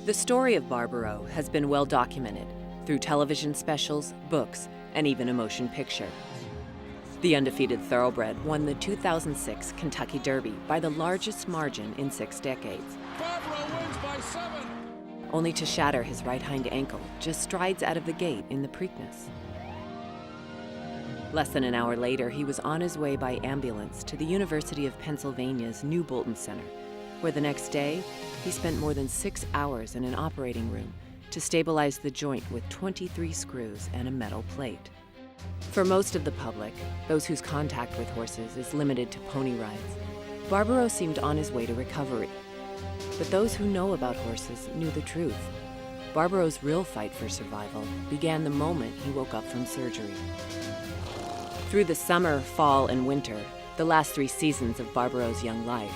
The story of Barbaro has been well documented through television specials, books, and even a motion picture. The undefeated thoroughbred won the 2006 Kentucky Derby by the largest margin in 6 decades. Barbaro wins by 7. Only to shatter his right hind ankle just strides out of the gate in the Preakness. Less than an hour later, he was on his way by ambulance to the University of Pennsylvania's New Bolton Center, where the next day, he spent more than 6 hours in an operating room to stabilize the joint with 23 screws and a metal plate. For most of the public, those whose contact with horses is limited to pony rides, Barbaro seemed on his way to recovery. But those who know about horses knew the truth. Barbaro's real fight for survival began the moment he woke up from surgery. Through the summer, fall, and winter, the last 3 seasons of Barbaro's young life,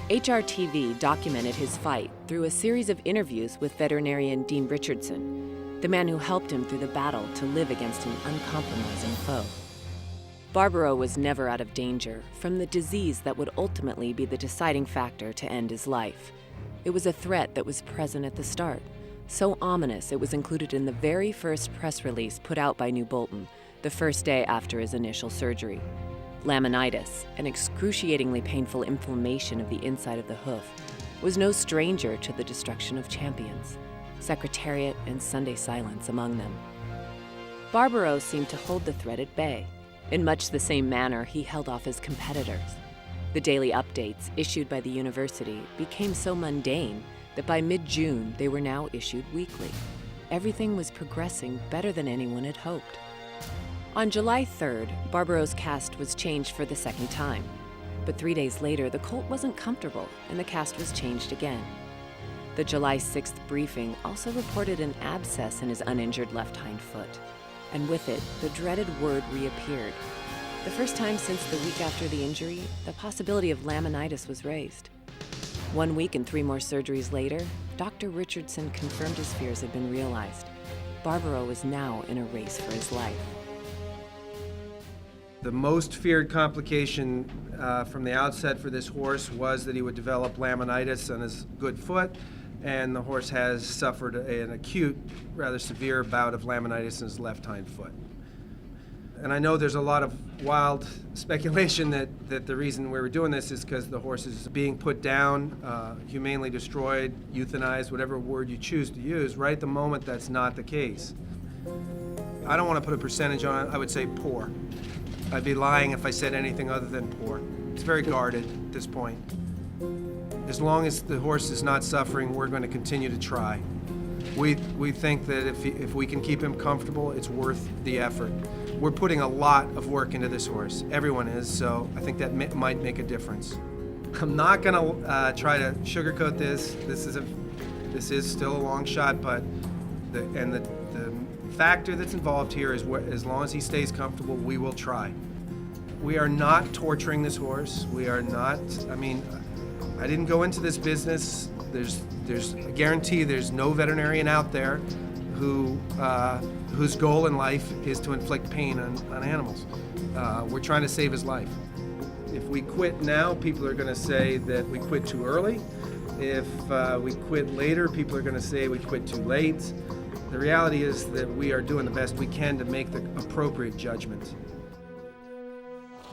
HRTV documented his fight through a series of interviews with veterinarian Dean Richardson, the man who helped him through the battle to live against an uncompromising foe. Barbaro was never out of danger from the disease that would ultimately be the deciding factor to end his life. It was a threat that was present at the start, so ominous it was included in the very first press release put out by New Bolton, the first day after his initial surgery. Laminitis, an excruciatingly painful inflammation of the inside of the hoof, was no stranger to the destruction of champions, Secretariat and Sunday Silence among them. Barbaro seemed to hold the threat at bay, in much the same manner he held off his competitors. The daily updates issued by the university became so mundane that by mid-June they were now issued weekly. Everything was progressing better than anyone had hoped. On July 3rd, Barbaro's cast was changed for the second time. But 3 days later, the colt wasn't comfortable, and the cast was changed again. The July 6th briefing also reported an abscess in his uninjured left hind foot. And with it, the dreaded word reappeared. The first time since the week after the injury, the possibility of laminitis was raised. 1 week and 3 more surgeries later, Dr. Richardson confirmed his fears had been realized. Barbaro was now in a race for his life. The most feared complication from the outset for this horse was that he would develop laminitis on his good foot, and the horse has suffered an acute, rather severe bout of laminitis in his left hind foot. And I know there's a lot of wild speculation that the reason we were doing this is because the horse is being put down, humanely destroyed, euthanized, whatever word you choose to use. Right at the moment, that's not the case. I don't want to put a percentage on it. I would say poor. I'd be lying if I said anything other than poor. It's very guarded at this point. As long as the horse is not suffering, we're going to continue to try. We think that if we can keep him comfortable, it's worth the effort. We're putting a lot of work into this horse. Everyone is, so I think that might make a difference. I'm not going to try to sugarcoat this. This is still a long shot, but the factor that's involved here is as long as he stays comfortable, we will try. We are not torturing this horse. We are not, I didn't go into this business. There's a guarantee there's no veterinarian out there whose goal in life is to inflict pain on animals. We're trying to save his life. If we quit now, people are going to say that we quit too early. If we quit later, people are going to say we quit too late. The reality is that we are doing the best we can to make the appropriate judgment.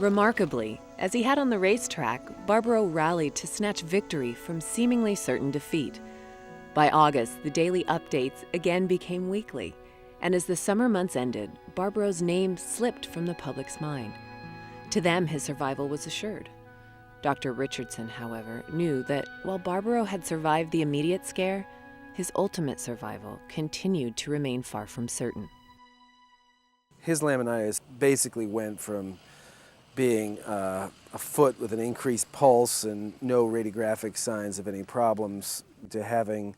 Remarkably, as he had on the racetrack, Barbaro rallied to snatch victory from seemingly certain defeat. By August, the daily updates again became weekly, and as the summer months ended, Barbaro's name slipped from the public's mind. To them, his survival was assured. Dr. Richardson, however, knew that while Barbaro had survived the immediate scare, his ultimate survival continued to remain far from certain. His laminitis basically went from being a foot with an increased pulse and no radiographic signs of any problems to having,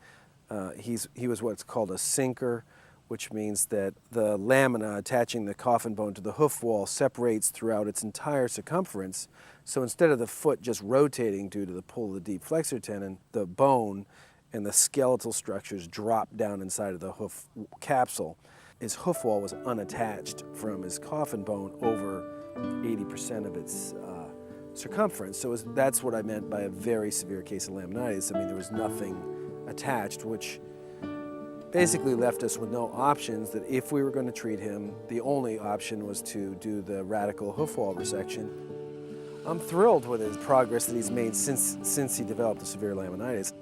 he was what's called a sinker, which means that the lamina attaching the coffin bone to the hoof wall separates throughout its entire circumference. So instead of the foot just rotating due to the pull of the deep flexor tendon, the bone and the skeletal structures drop down inside of the hoof capsule. His hoof wall was unattached from his coffin bone over 80% of its circumference. So that's what I meant by a very severe case of laminitis. I mean, there was nothing attached, which basically left us with no options, that if we were going to treat him, the only option was to do the radical hoof wall resection. I'm thrilled with his progress that he's made since he developed the severe laminitis.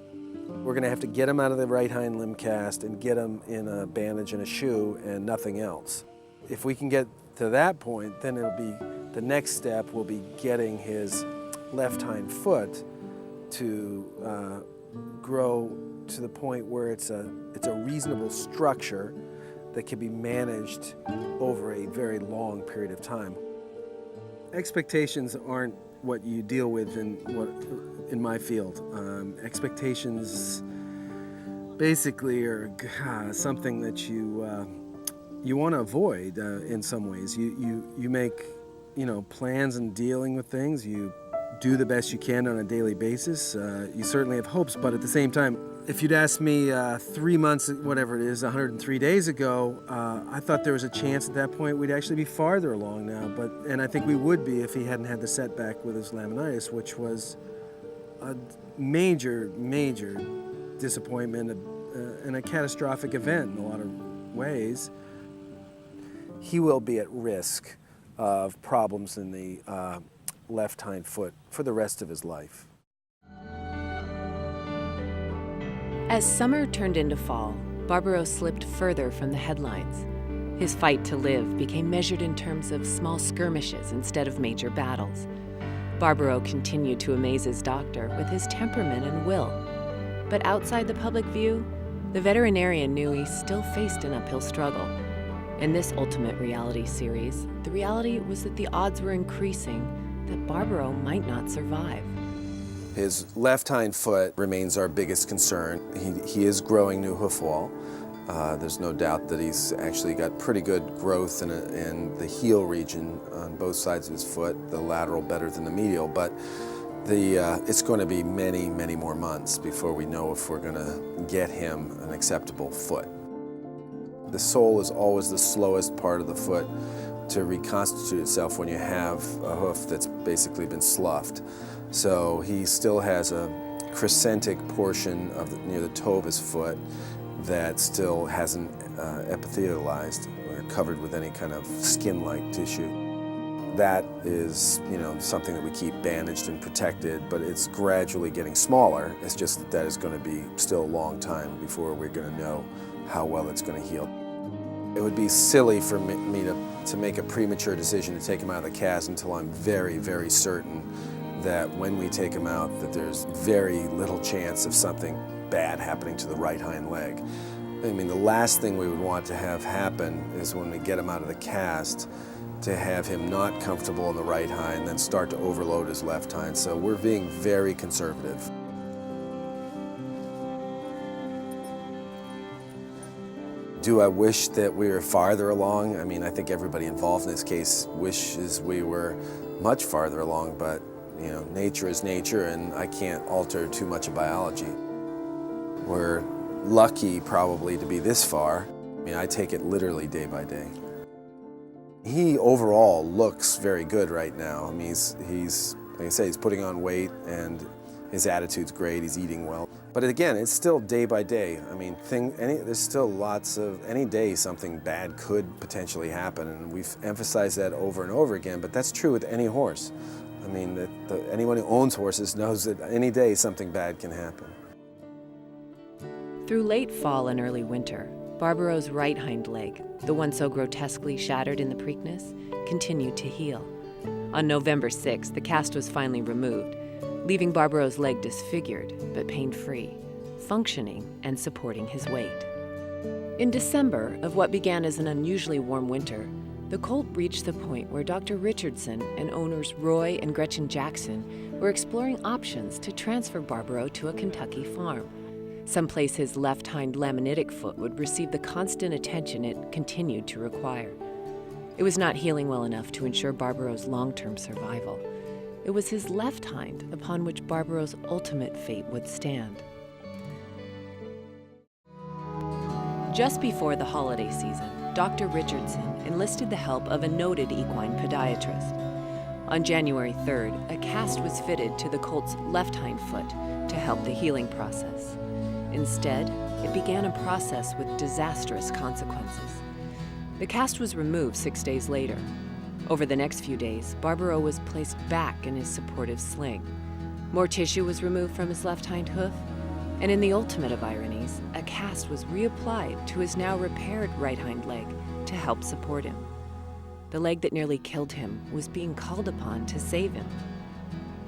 We're going to have to get him out of the right hind limb cast and get him in a bandage and a shoe and nothing else. If we can get to that point, then it'll be, the next step will be getting his left hind foot to grow to the point where it's a reasonable structure that can be managed over a very long period of time. Expectations aren't what you deal with in my field. Expectations basically are something that you want to avoid in some ways. You make plans and dealing with things. You do the best you can on a daily basis. You certainly have hopes, but at the same time, if you'd asked me 3 months, whatever it is, 103 days ago, I thought there was a chance at that point we'd actually be farther along now. And I think we would be if he hadn't had the setback with his laminitis, which was a major, major disappointment and a catastrophic event in a lot of ways. He will be at risk of problems in the left hind foot for the rest of his life. As summer turned into fall, Barbaro slipped further from the headlines. His fight to live became measured in terms of small skirmishes instead of major battles. Barbaro continued to amaze his doctor with his temperament and will. But outside the public view, the veterinarian knew he still faced an uphill struggle. In this Ultimate Reality series, the reality was that the odds were increasing that Barbaro might not survive. His left hind foot remains our biggest concern. He is growing new hoof wall. There's no doubt that he's actually got pretty good growth in the heel region on both sides of his foot, the lateral better than the medial, but it's going to be many, many more months before we know if we're going to get him an acceptable foot. The sole is always the slowest part of the foot to reconstitute itself when you have a hoof that's basically been sloughed. So he still has a crescentic portion of near the toe of his foot that still hasn't epithelialized or covered with any kind of skin-like tissue. That is, something that we keep bandaged and protected, but it's gradually getting smaller. It's just that is going to be still a long time before we're going to know how well it's going to heal. It would be silly for me to make a premature decision to take him out of the cast until I'm very, very certain that when we take him out, that there's very little chance of something bad happening to the right hind leg. I mean, the last thing we would want to have happen is when we get him out of the cast, to have him not comfortable on the right hind, then start to overload his left hind. So we're being very conservative. Do I wish that we were farther along? I mean, I think everybody involved in this case wishes we were much farther along, but nature is nature, and I can't alter too much of biology. We're lucky probably to be this far. I mean, I take it literally day by day. He overall looks very good right now. I mean, he's like I say, he's putting on weight and his attitude's great, he's eating well. But again, it's still day by day. I mean, there's still any day something bad could potentially happen, and we've emphasized that over and over again, but that's true with any horse. I mean, anyone who owns horses knows that any day something bad can happen. Through late fall and early winter, Barbaro's right hind leg, the one so grotesquely shattered in the Preakness, continued to heal. On November 6th, the cast was finally removed, leaving Barbaro's leg disfigured but pain-free, functioning and supporting his weight. In December of what began as an unusually warm winter, the colt reached the point where Dr. Richardson and owners Roy and Gretchen Jackson were exploring options to transfer Barbaro to a Kentucky farm, someplace his left hind laminitic foot would receive the constant attention it continued to require. It was not healing well enough to ensure Barbaro's long-term survival. It was his left hind upon which Barbaro's ultimate fate would stand. Just before the holiday season, Dr. Richardson enlisted the help of a noted equine podiatrist. On January 3rd, a cast was fitted to the colt's left hind foot to help the healing process. Instead, it began a process with disastrous consequences. The cast was removed 6 days later. Over the next few days, Barbaro was placed back in his supportive sling. More tissue was removed from his left hind hoof, and in the ultimate of ironies, a cast was reapplied to his now repaired right hind leg to help support him. The leg that nearly killed him was being called upon to save him.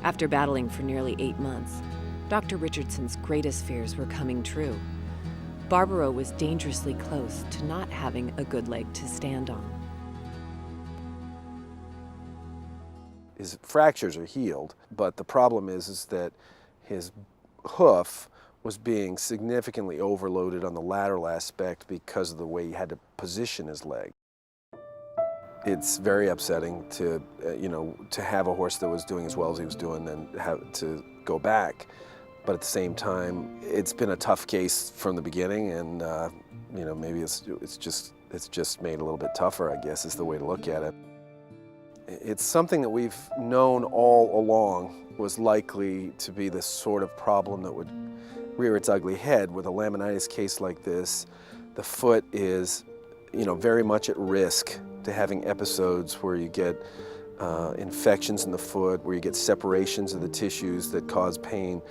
After battling for nearly 8 months, Dr. Richardson's greatest fears were coming true. Barbaro was dangerously close to not having a good leg to stand on. His fractures are healed, but the problem is that his hoof was being significantly overloaded on the lateral aspect because of the way he had to position his leg. It's very upsetting to, to have a horse that was doing as well as he was doing and have to go back. But at the same time, it's been a tough case from the beginning, and maybe it's just made a little bit tougher, I guess, is the way to look at it. It's something that we've known all along was likely to be the sort of problem that would rear its ugly head. With a laminitis case like this, the foot is, very much at risk to having episodes where you get infections in the foot, where you get separations of the tissues that cause pain.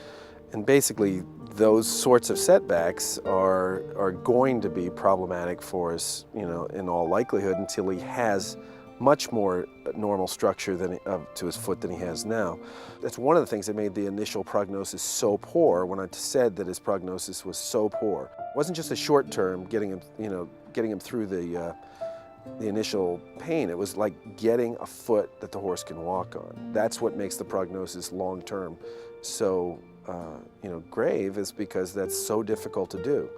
And basically, those sorts of setbacks are going to be problematic for us, in all likelihood, until he has much more normal structure to his foot than he has now. That's one of the things that made the initial prognosis so poor when I said that his prognosis was so poor. It wasn't just a short term getting him through the initial pain. It was like getting a foot that the horse can walk on. That's what makes the prognosis long term so grave, is because that's so difficult to do.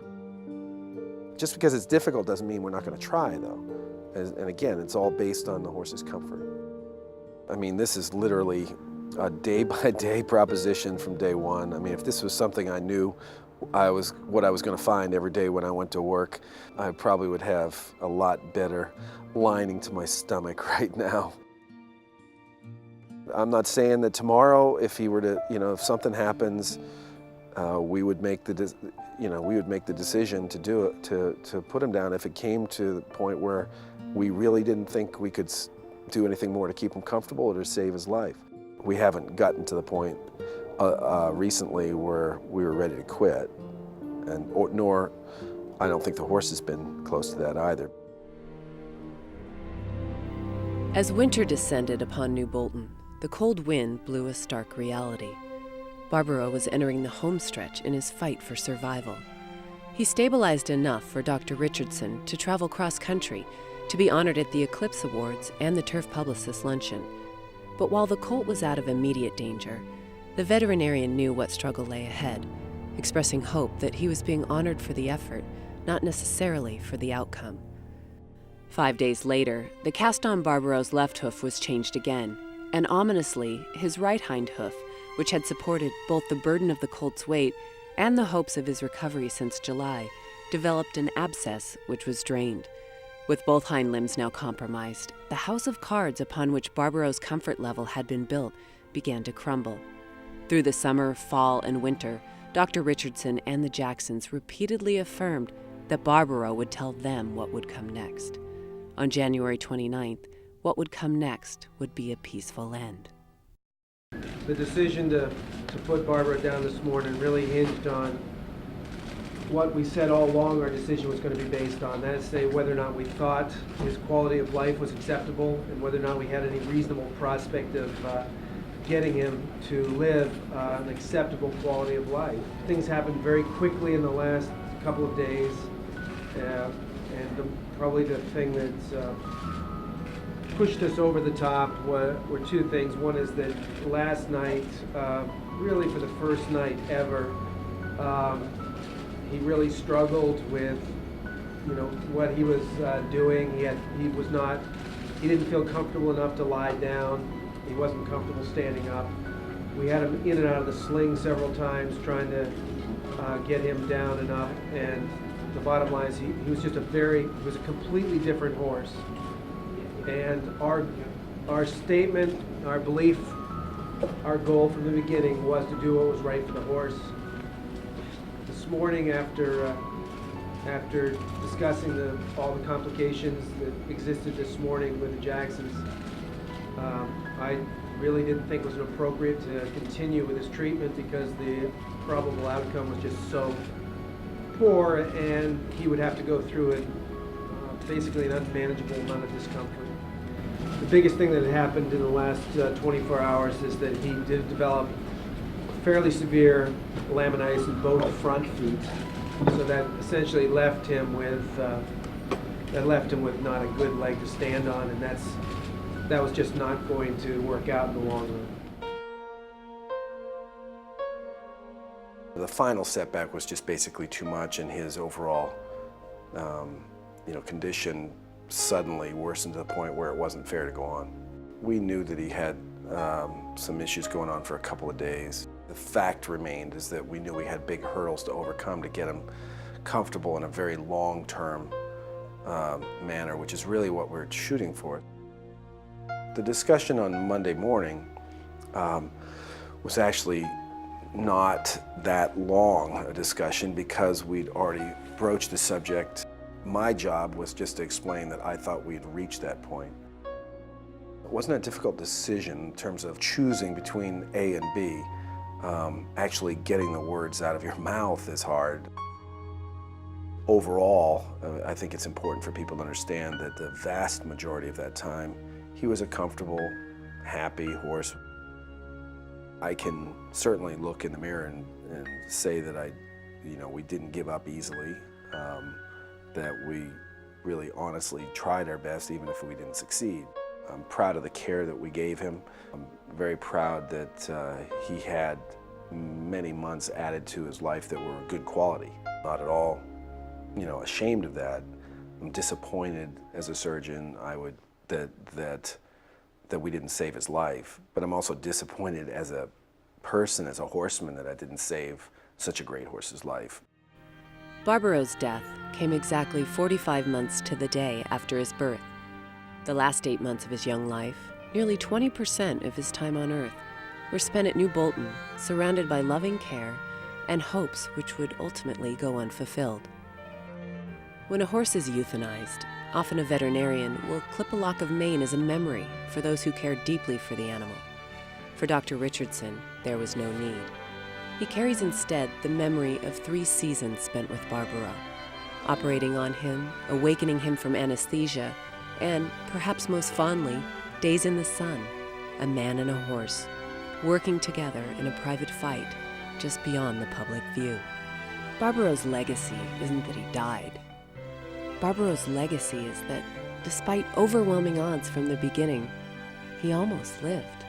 Just because it's difficult doesn't mean we're not going to try, though. And again, it's all based on the horse's comfort. I mean, this is literally a day-by-day proposition from day one. I mean, if this was something I knew what I was going to find every day when I went to work, I probably would have a lot better lining to my stomach right now. I'm not saying that tomorrow, if he were to, if something happens, we would make the decision to do it, to put him down if it came to the point where we really didn't think we could do anything more to keep him comfortable or to save his life. We haven't gotten to the point recently where we were ready to quit, nor I don't think the horse has been close to that either. As winter descended upon New Bolton, the cold wind blew a stark reality. Barbaro was entering the home stretch in his fight for survival. He stabilized enough for Dr. Richardson to travel cross-country to be honored at the Eclipse Awards and the Turf Publicist Luncheon. But while the colt was out of immediate danger, the veterinarian knew what struggle lay ahead, expressing hope that he was being honored for the effort, not necessarily for the outcome. 5 days later, the cast on Barbaro's left hoof was changed again, and ominously, his right hind hoof, which had supported both the burden of the colt's weight and the hopes of his recovery since July, developed an abscess which was drained. With both hind limbs now compromised, the house of cards upon which Barbaro's comfort level had been built began to crumble. Through the summer, fall, and winter, Dr. Richardson and the Jacksons repeatedly affirmed that Barbaro would tell them what would come next. On January 29th, what would come next would be a peaceful end. The decision to put Barbaro down this morning really hinged on what we said all along our decision was going to be based on. That is to say, whether or not we thought his quality of life was acceptable and whether or not we had any reasonable prospect of getting him to live an acceptable quality of life. Things happened very quickly in the last couple of days, and probably the thing that's pushed us over the top were two things. One is that last night, really for the first night ever, he really struggled with, what he was doing. He didn't feel comfortable enough to lie down. He wasn't comfortable standing up. We had him in and out of the sling several times, trying to get him down and up. And the bottom line is, he was just he was a completely different horse. And our statement, our belief, our goal from the beginning was to do what was right for the horse. This morning, after discussing all the complications that existed this morning with the Jacksons, I really didn't think it was appropriate to continue with his treatment because the probable outcome was just so poor, and he would have to go through basically an unmanageable amount of discomfort. The biggest thing that had happened in the last 24 hours is that he did develop fairly severe laminitis in both front feet, so that essentially left him with not a good leg to stand on, and that was just not going to work out in the long run. The final setback was just basically too much, and his overall condition suddenly worsened to the point where it wasn't fair to go on. We knew that he had some issues going on for a couple of days. The fact remained is that we knew we had big hurdles to overcome to get him comfortable in a very long-term manner, which is really what we're shooting for. The discussion on Monday morning was actually not that long a discussion because we'd already broached the subject. My job was just to explain that I thought we'd reached that point. It wasn't a difficult decision in terms of choosing between A and B. Actually getting the words out of your mouth is hard. Overall, I think it's important for people to understand that the vast majority of that time, he was a comfortable, happy horse. I can certainly look in the mirror and say that we didn't give up easily, that we really honestly tried our best even if we didn't succeed. I'm proud of the care that we gave him. I'm very proud that he had many months added to his life that were good quality. Not at all, ashamed of that. I'm disappointed as a surgeon that we didn't save his life, but I'm also disappointed as a person, as a horseman, that I didn't save such a great horse's life. Barbaro's death came exactly 45 months to the day after his birth. The last 8 months of his young life, nearly 20% of his time on Earth, were spent at New Bolton, surrounded by loving care and hopes which would ultimately go unfulfilled. When a horse is euthanized, often a veterinarian will clip a lock of mane as a memory for those who cared deeply for the animal. For Dr. Richardson, there was no need. He carries instead the memory of 3 seasons spent with Barbaro, operating on him, awakening him from anesthesia, and, perhaps most fondly, days in the sun, a man and a horse, working together in a private fight just beyond the public view. Barbaro's legacy isn't that he died. Barbaro's legacy is that, despite overwhelming odds from the beginning, he almost lived.